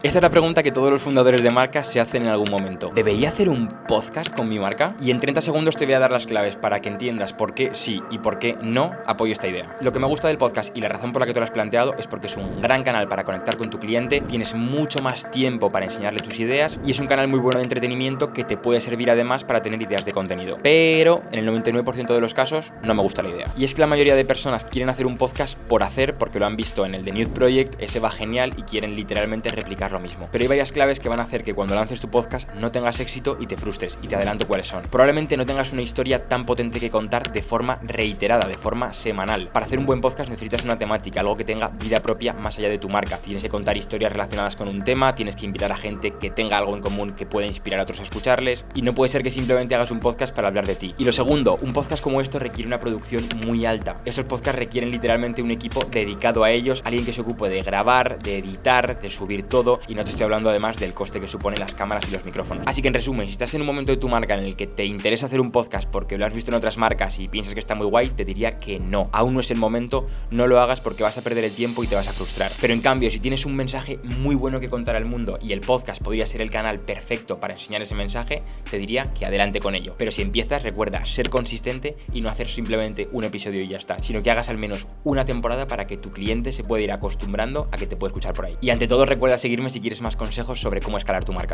Esta es la pregunta que todos los fundadores de marcas se hacen en algún momento. ¿Debería hacer un podcast con mi marca? Y en 30 segundos te voy a dar las claves para que entiendas por qué sí y por qué no apoyo esta idea. Lo que me gusta del podcast y la razón por la que te lo has planteado es porque es un gran canal para conectar con tu cliente, tienes mucho más tiempo para enseñarle tus ideas y es un canal muy bueno de entretenimiento que te puede servir además para tener ideas de contenido. Pero en el 99% de los casos no me gusta la idea. Y es que la mayoría de personas quieren hacer un podcast por hacer, porque lo han visto en el The Nude Project, ese va genial y quieren literalmente replicar lo mismo. Pero hay varias claves que van a hacer que cuando lances tu podcast no tengas éxito y te frustres, y te adelanto cuáles son. Probablemente no tengas una historia tan potente que contar de forma reiterada, de forma semanal. Para hacer un buen podcast necesitas una temática, algo que tenga vida propia más allá de tu marca. Tienes que contar historias relacionadas con un tema, tienes que invitar a gente que tenga algo en común que pueda inspirar a otros a escucharles, y no puede ser que simplemente hagas un podcast para hablar de ti. Y lo segundo, un podcast como esto requiere una producción muy alta. Esos podcasts requieren literalmente un equipo dedicado a ellos, alguien que se ocupe de grabar, de editar, de subir todo, y no te estoy hablando además del coste que suponen las cámaras y los micrófonos. Así que en resumen, si estás en un momento de tu marca en el que te interesa hacer un podcast porque lo has visto en otras marcas y piensas que está muy guay, te diría que no. Aún no es el momento, no lo hagas porque vas a perder el tiempo y te vas a frustrar. Pero en cambio, si tienes un mensaje muy bueno que contar al mundo y el podcast podría ser el canal perfecto para enseñar ese mensaje, te diría que adelante con ello. Pero si empiezas, recuerda ser consistente y no hacer simplemente un episodio y ya está, sino que hagas al menos una temporada para que tu cliente se pueda ir acostumbrando a que te pueda escuchar por ahí. Y ante todo, recuerda seguirme si quieres más consejos sobre cómo escalar tu marca.